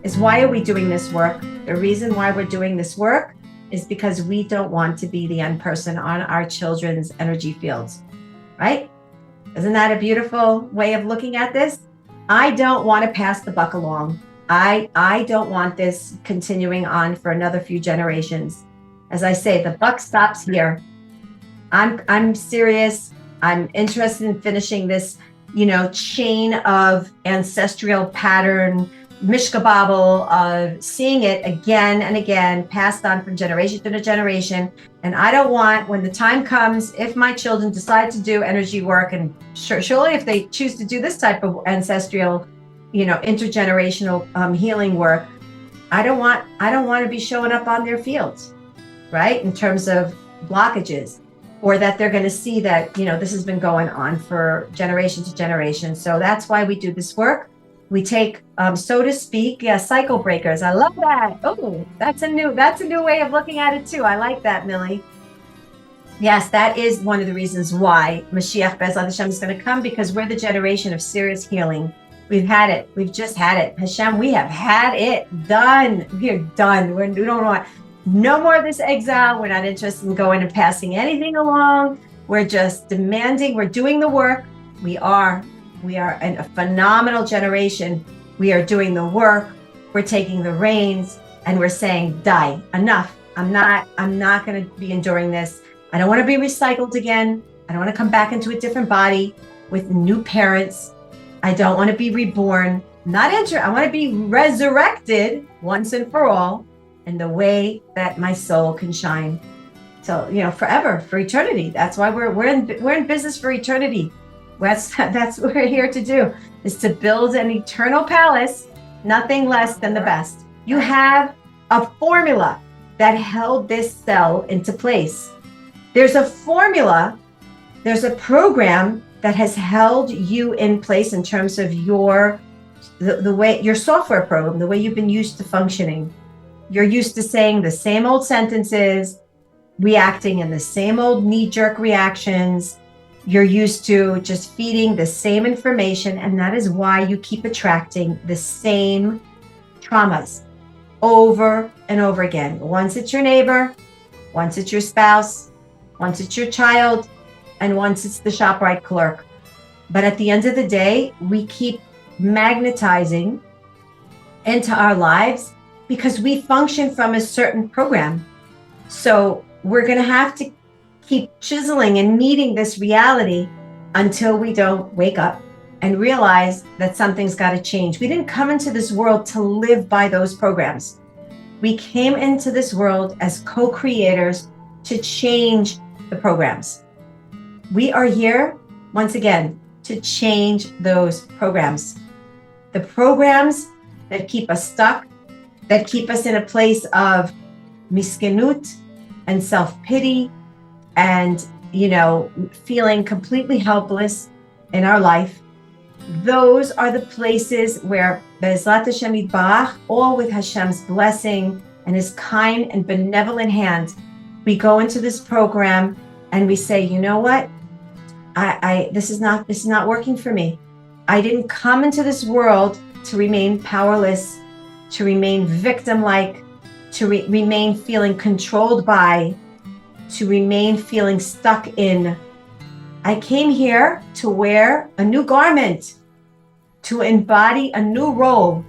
is why are we doing this work? The reason why we're doing this work is because we don't want to be the end person on our children's energy fields, right? Isn't that a beautiful way of looking at this? I don't want to pass the buck along. I don't want this continuing on for another few generations. As I say, the buck stops here. I'm serious. I'm interested in finishing this, chain of ancestral pattern, mishkabobble of seeing it again and again, passed on from generation to generation. And I don't want, when the time comes, if my children decide to do energy work, and surely if they choose to do this type of ancestral, intergenerational healing work, I don't want to be showing up on their fields, right? In terms of blockages, or that they're going to see that, this has been going on for generation to generation. So that's why we do this work. We take, so to speak, cycle breakers. I love that. Oh, that's a new way of looking at it too. I like that, Millie. Yes, that is one of the reasons why Mashiach Be'ezrat Hashem is going to come, because we're the generation of serious healing. We've had it. We've just had it. Hashem, we have had it done. We're done. We don't want no more of this exile. We're not interested in going and passing anything along. We're just demanding. We're doing the work. We are a phenomenal generation. We are doing the work. We're taking the reins, and we're saying, die, enough. I'm not going to be enduring this. I don't want to be recycled again. I don't want to come back into a different body with new parents. I don't want to be reborn. I want to be resurrected once and for all in the way that my soul can shine. So, forever, for eternity. That's why we're in business for eternity. That's what we're here to do, is to build an eternal palace, nothing less than the best. You have a formula that held this cell into place. There's a formula, there's a program that has held you in place in terms of the way your software program, the way you've been used to functioning. You're used to saying the same old sentences, reacting in the same old knee-jerk reactions. You're used to just feeding the same information, and that is why you keep attracting the same traumas over and over again. Once it's your neighbor, once it's your spouse, once it's your child, and once it's the ShopRite clerk. But at the end of the day, we keep magnetizing into our lives because we function from a certain program. So we're going to have to keep chiseling and kneading this reality until we don't wake up and realize that something's got to change. We didn't come into this world to live by those programs. We came into this world as co-creators to change the programs. We are here, once again, to change those programs. The programs that keep us stuck, that keep us in a place of miskenut and self-pity and, feeling completely helpless in our life. Those are the places where Be'ezrat Hashem Yitbarach, all with Hashem's blessing and his kind and benevolent hand, we go into this program and we say, you know what? This is not working for me. I didn't come into this world to remain powerless, to remain victim-like, to remain feeling controlled by, to remain feeling stuck in. I came here to wear a new garment, to embody a new role.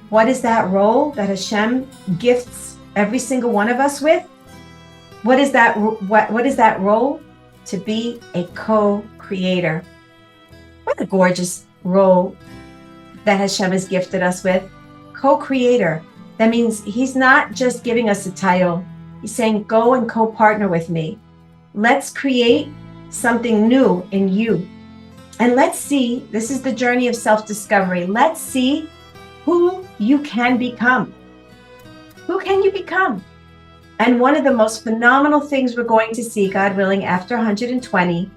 What is that role that Hashem gifts every single one of us with? What is that role? To be a co-creator. What a gorgeous role that Hashem has gifted us with. Co-creator. That means he's not just giving us a title. He's saying, go and co-partner with me. Let's create something new in you. And let's see, this is the journey of self-discovery. Let's see who you can become. Who can you become? And one of the most phenomenal things we're going to see, God willing, after 120,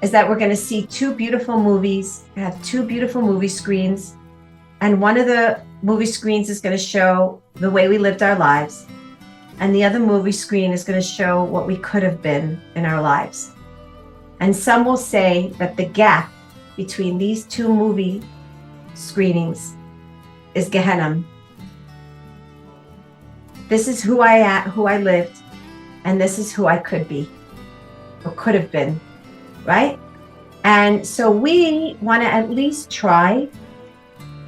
is that we're going to see two beautiful movies. We have two beautiful movie screens. And one of the movie screens is going to show the way we lived our lives. And the other movie screen is going to show what we could have been in our lives. And some will say that the gap between these two movie screenings is Gehenna. this is who I am, who I lived, and this is who I could be or could have been, right? And so we want to at least try.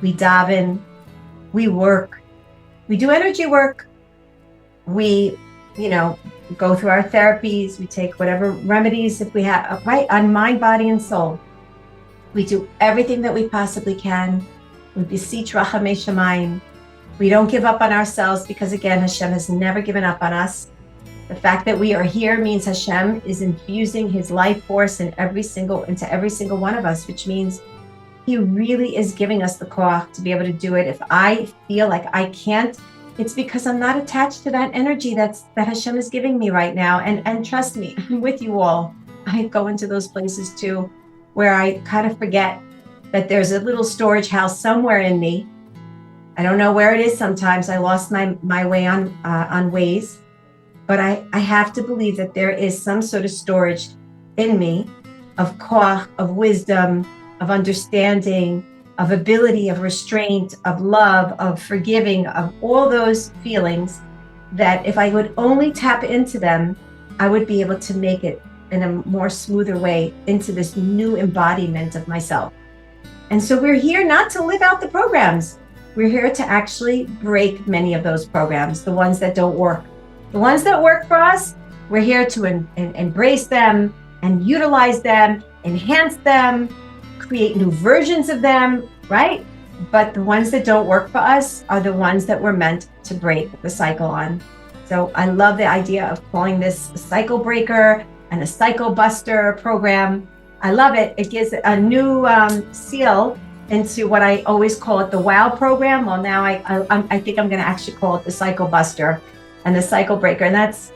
We daven, we work, we do energy work, we, go through our therapies, we take whatever remedies if we have, right, on mind, body, and soul. We do everything that we possibly can. We beseech Rachamei Shamayim. We don't give up on ourselves because, again, Hashem has never given up on us. The fact that we are here means Hashem is infusing his life force into every single one of us, which means he really is giving us the koach to be able to do it. If I feel like I can't, it's because I'm not attached to that energy that Hashem is giving me right now. And trust me, I'm with you all. I go into those places too, where I kind of forget that there's a little storage house somewhere in me. I don't know where it is sometimes. I lost my way on Waze, but I have to believe that there is some sort of storage in me of koach, of wisdom, of understanding, of ability, of restraint, of love, of forgiving, of all those feelings that if I would only tap into them, I would be able to make it in a more smoother way into this new embodiment of myself. And so we're here not to live out the programs. We're here to actually break many of those programs, the ones that don't work. The ones that work for us, we're here to embrace them and utilize them, enhance them, create new versions of them, right? But the ones that don't work for us are the ones that we're meant to break the cycle on. So I love the idea of calling this a cycle breaker and a cycle buster program. I love it. It gives a new seal into what I always call it the WOW program. Well, now I think I'm going to actually call it the cycle buster and the cycle breaker. And that's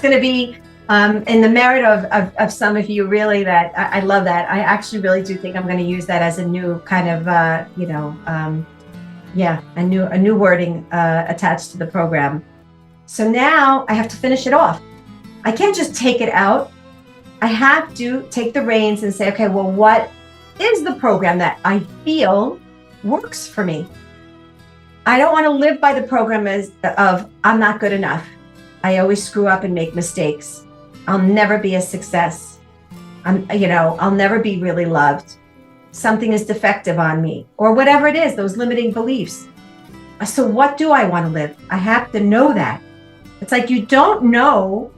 going to be in the merit of some of you, really, that I love that. I actually really do think I'm going to use that as a new kind of, a new wording attached to the program. So now I have to finish it off. I can't just take it out. I have to take the reins and say, okay, well, what is the program that I feel works for me? I don't want to live by the program of I'm not good enough. I always screw up and make mistakes. I'll never be a success. I'll never be really loved. Something is defective on me, or whatever it is, those limiting beliefs. So what do I want to live? I have to know that. It's like you don't know.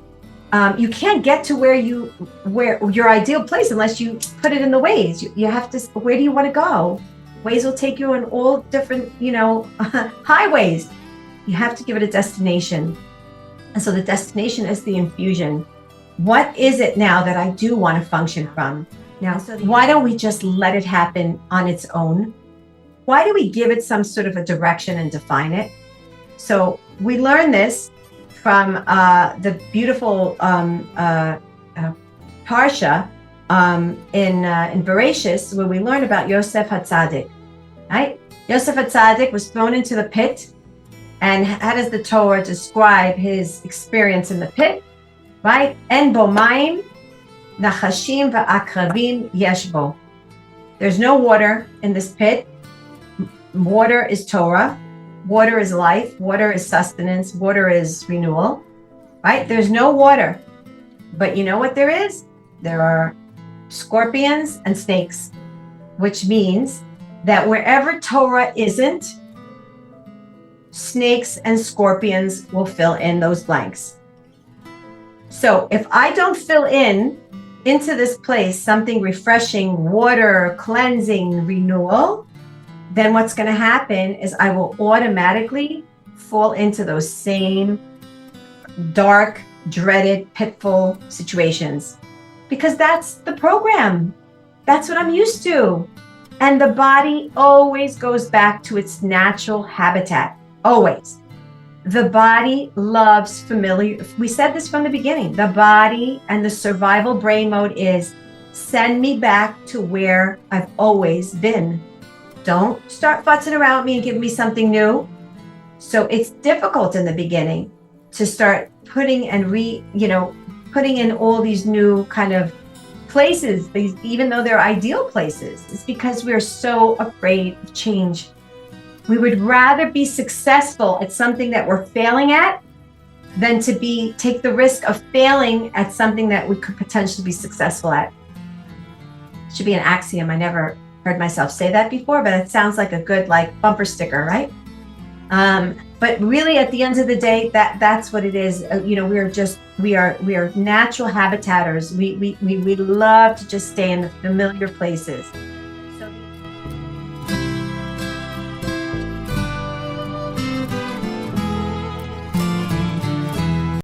You can't get to where your ideal place unless you put it in the ways. You have to. Where do you want to go? Ways will take you in all different, highways. You have to give it a destination. And so the destination is the infusion. What is it now that I do want to function from? Now, why don't we just let it happen on its own? Why do we give it some sort of a direction and define it? So we learn this from the beautiful Parsha in Bereshis, where we learn about Yosef HaTzadik, right? Yosef HaTzadik was thrown into the pit. And how does the Torah describe his experience in the pit? Right? En bo mayim, nachashim va'akrabim yesh bo. There's no water in this pit. Water is Torah. Water is life. Water is sustenance. Water is renewal. Right? There's no water. But you know what there is? There are scorpions and snakes, which means that wherever Torah isn't, snakes and scorpions will fill in those blanks. So if I don't fill into this place something refreshing, water, cleansing, renewal, then what's going to happen is I will automatically fall into those same dark, dreaded, pitfall situations, because that's the program. That's what I'm used to. And the body always goes back to its natural habitat. Always. The body loves familiar. We said this from the beginning. The body and the survival brain mode is send me back to where I've always been. Don't start futzing around me and give me something new. So it's difficult in the beginning to start putting in all these new kind of places, even though they're ideal places. It's because we're so afraid of change. We would rather be successful at something that we're failing at than to take the risk of failing at something that we could potentially be successful at. It should be an axiom. I never heard myself say that before, but it sounds like a good bumper sticker, right? But really, at the end of the day, that's what it is. We are natural habitators. We love to just stay in the familiar places.